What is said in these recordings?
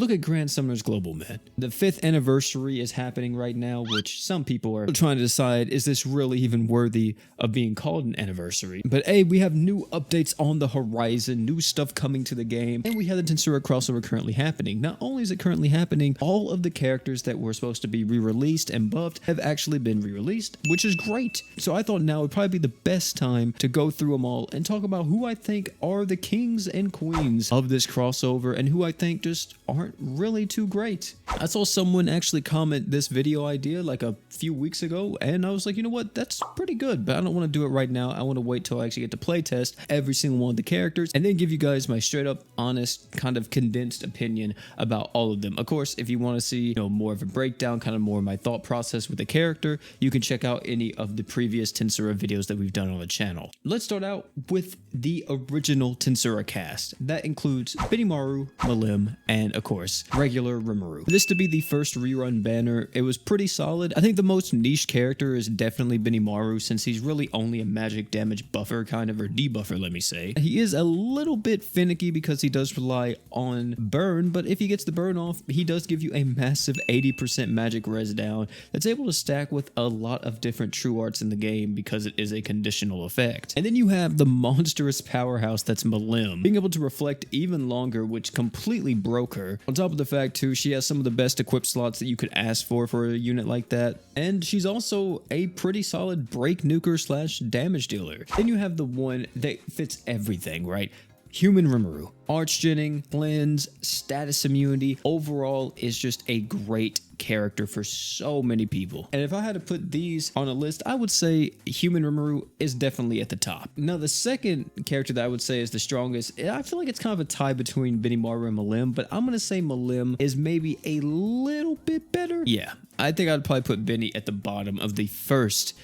Look at Grand Summoners Global, man. The 5th anniversary is happening right now, which some people are trying to decide, is this really even worthy of being called an anniversary? But hey, we have new updates on the horizon, new stuff coming to the game, and we have the Tensura crossover currently happening. Not only is it currently happening, all of the characters that were supposed to be re-released and buffed have actually been re-released, which is great. So I thought now would probably be the best time to go through them all and talk about who I think are the kings and queens of this crossover and who I think just aren't really too great. I saw someone actually comment this video idea like a few weeks ago, and I was like, you know what, that's pretty good, but I don't want to do it right now. I want to wait till I actually get to play test every single one of the characters and then give you guys my straight up honest kind of condensed opinion about all of them. Of course, if you want to see, you know, more of a breakdown, kind of more of my thought process with the character, you can check out any of the previous Tensura videos that we've done on the channel. Let's start out with the original Tensura cast. That includes Benimaru, Malim, and of course, regular Rimuru. For this to be the first rerun banner, it was pretty solid. I think the most niche character is definitely Benimaru, since he's really only a magic damage buffer kind of, or debuffer, let me say. He is a little bit finicky because he does rely on burn, but if he gets the burn off, he does give you a massive 80% magic res down that's able to stack with a lot of different true arts in the game because it is a conditional effect. And then you have the monstrous powerhouse that's Malim, being able to reflect even longer, which completely broke her. On top of the fact too, she has some of the best equipped slots that you could ask for a unit like that, and she's also a pretty solid break nuker slash damage dealer. Then you have the one that fits everything, right? Human Rimuru. Archgenning, cleanse, status immunity, overall is just a great character for so many people. And if I had to put these on a list, I would say Human Rimuru is definitely at the top. Now, the second character that I would say is the strongest, I feel like it's kind of a tie between Benimaru and Malim, but I'm going to say Malim is maybe a little bit better. Yeah, I think I'd probably put Benny at the bottom of the first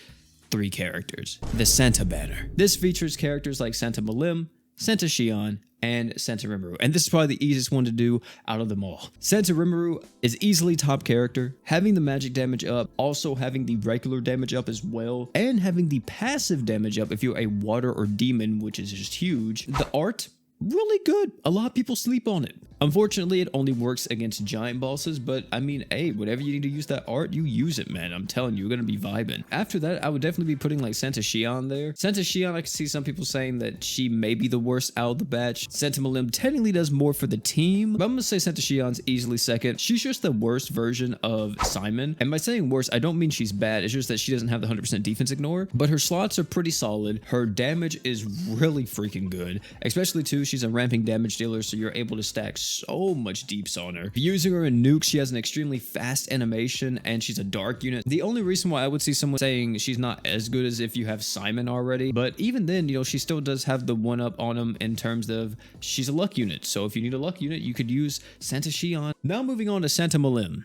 3 characters. The Santa banner. This features characters like Santa Malim, Santa Shion, and Santa Rimuru, and this is probably the easiest one to do out of them all. Santa Rimuru is easily top character, having the magic damage up, also having the regular damage up as well, and having the passive damage up if you're a water or demon, which is just huge. The art, really good. A lot of people sleep on it. Unfortunately, it only works against giant bosses, but I mean, hey, whatever you need to use that art, you use it, man. I'm telling you, you're gonna be vibing. After that, I would definitely be putting like Santa Shion there. Santa Shion, I can see some people saying that she may be the worst out of the batch. Santa Malim technically does more for the team, but I'm gonna say Santa Shion's easily second. She's just the worst version of Simon, and by saying worse, I don't mean she's bad. It's just that she doesn't have the 100% defense ignore, but her slots are pretty solid. Her damage is really freaking good, especially too, she's a ramping damage dealer, so you're able to stack so much deeps on her. Using her in nukes, she has an extremely fast animation, and she's a dark unit. The only reason why I would see someone saying she's not as good as if you have Simon already, but even then, you know, she still does have the one up on him in terms of she's a luck unit. So if you need a luck unit, you could use Santa Shion. Now moving on to Santa Malim.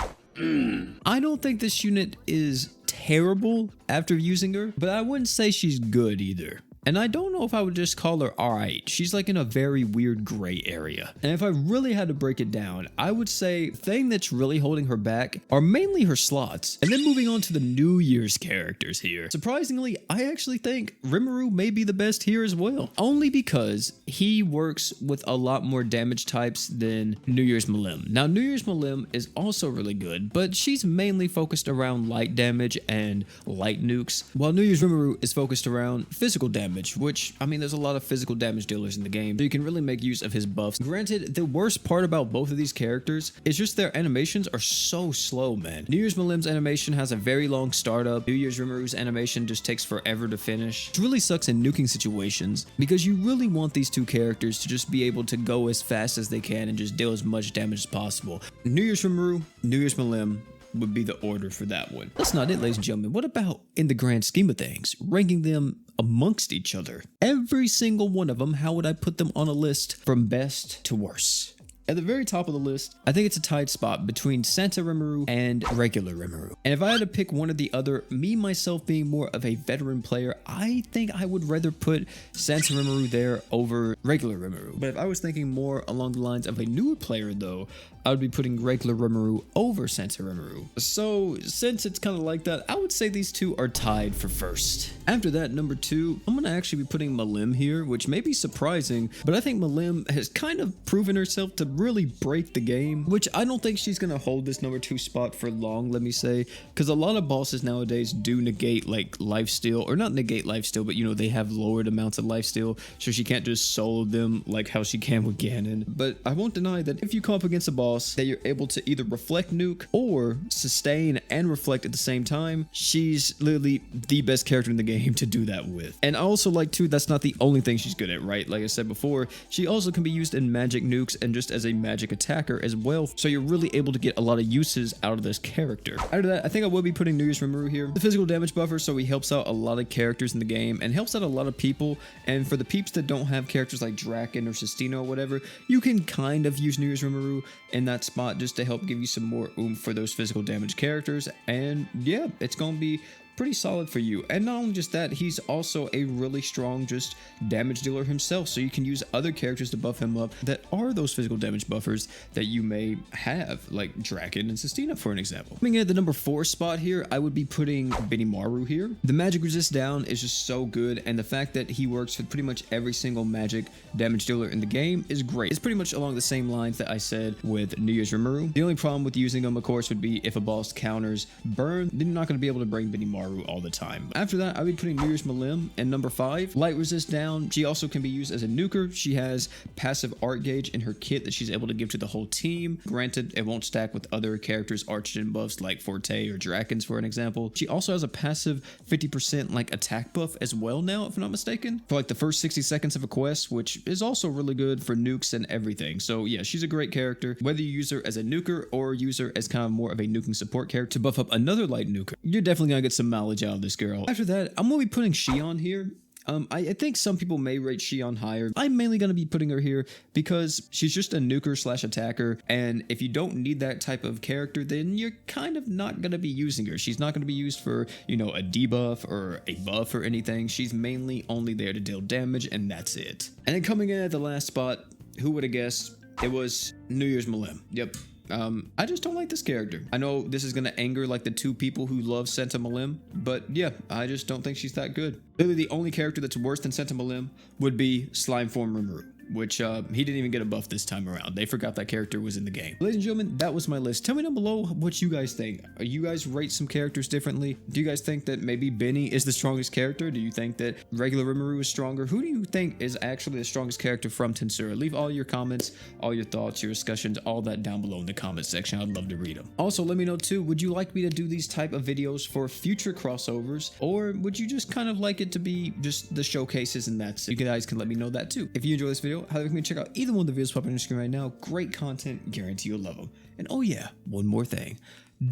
I don't think this unit is terrible after using her, but I wouldn't say she's good either. And I don't know if I would just call her alright. She's like in a very weird gray area. And if I really had to break it down, I would say the thing that's really holding her back are mainly her slots. And then moving on to the New Year's characters here. Surprisingly, I actually think Rimuru may be the best here as well. Only because he works with a lot more damage types than New Year's Malim. Now, New Year's Malim is also really good, but she's mainly focused around light damage and light nukes, while New Year's Rimuru is focused around physical damage, which, I mean, there's a lot of physical damage dealers in the game, so you can really make use of his buffs. Granted, the worst part about both of these characters is just their animations are so slow, man. New Year's Malim's animation has a very long startup. New Year's Rimuru's animation just takes forever to finish. It really sucks in nuking situations because you really want these two characters to just be able to go as fast as they can and just deal as much damage as possible. New Year's Rimuru, New Year's Malim would be the order for that one. That's not it, ladies and gentlemen. What about in the grand scheme of things, ranking them amongst each other? Every single one of them, how would I put them on a list from best to worst? At the very top of the list, I think it's a tight spot between Santa Rimuru and regular Rimuru. And if I had to pick one or the other, me myself being more of a veteran player, I think I would rather put Santa Rimuru there over regular Rimuru. But if I was thinking more along the lines of a newer player though, I would be putting regular Rimuru over Santa Rimuru. So since it's kind of like that, I would say these two are tied for first. After that, number 2, I'm going to actually be putting Malim here, which may be surprising, but I think Malim has kind of proven herself to really break the game, which I don't think she's going to hold this number 2 spot for long, let me say, because a lot of bosses nowadays do negate like lifesteal, or not negate lifesteal, but you know, they have lowered amounts of lifesteal, so she can't just solo them like how she can with Ganon. But I won't deny that if you come up against a boss that you're able to either reflect nuke or sustain and reflect at the same time, she's literally the best character in the game to do that with. And I also like too, that's not the only thing she's good at, right? Like I said before, she also can be used in magic nukes and just as a magic attacker as well, so you're really able to get a lot of uses out of this character. After that, I think I will be putting New Year's Rimuru here. The physical damage buffer, so he helps out a lot of characters in the game and helps out a lot of people. And for the peeps that don't have characters like Draken or Sistina or whatever, you can kind of use New Year's Rimuru in that spot just to help give you some more oomph for those physical damage characters. And yeah, it's gonna be pretty solid for you. And not only just that, he's also a really strong just damage dealer himself, so you can use other characters to buff him up that are those physical damage buffers that you may have, like Draken and Sistina for an example. Coming in at the number 4 spot here, I would be putting Benimaru here. The magic resist down is just so good, and the fact that he works with pretty much every single magic damage dealer in the game is great. It's pretty much along the same lines that I said with New Year's Rimuru. The only problem with using him, of course, would be if a boss counters burn, then you're not going to be able to bring Benimaru all the time. After that, I'll be putting New Year's Malim in number 5. Light resist down. She also can be used as a nuker. She has passive art gauge in her kit that she's able to give to the whole team. Granted, it won't stack with other characters' arch-gen buffs like Forte or Drakens for an example. She also has a passive 50% like attack buff as well now, if I'm not mistaken, for like the first 60 seconds of a quest, which is also really good for nukes and everything. So yeah, she's a great character. Whether you use her as a nuker or use her as kind of more of a nuking support character to buff up another light nuker, you're definitely gonna get some mileage out of this girl. After that, I'm gonna be putting Xion here. I think some people may rate Xion higher. I'm mainly going to be putting her here because she's just a nuker slash attacker, and if you don't need that type of character, then you're kind of not going to be using her. She's not going to be used for, you know, a debuff or a buff or anything. She's mainly only there to deal damage, and that's it. And then coming in at the last spot, who would have guessed? It was New Year's Malim. Yep. I just don't like this character. I know this is going to anger like the 2 people who love Santa Malim, but yeah, I just don't think she's that good. Literally the only character that's worse than Santa Malim would be Slime Form Rimuru, which he didn't even get a buff this time around. They forgot that character was in the game. Ladies and gentlemen, that was my list. Tell me down below what you guys think. Are you guys rate some characters differently? Do you guys think that maybe Benny is the strongest character? Do you think that regular Rimuru is stronger? Who do you think is actually the strongest character from Tensura? Leave all your comments, all your thoughts, your discussions, all that down below in the comment section. I'd love to read them. Also, let me know too, would you like me to do these type of videos for future crossovers, or would you just kind of like it to be just the showcases and that's it? You guys can let me know that too. If you enjoy this video, highly recommend check out either one of the videos popping on your screen right now. Great content, guarantee you'll love them. And oh yeah, one more thing,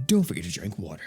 don't forget to drink water.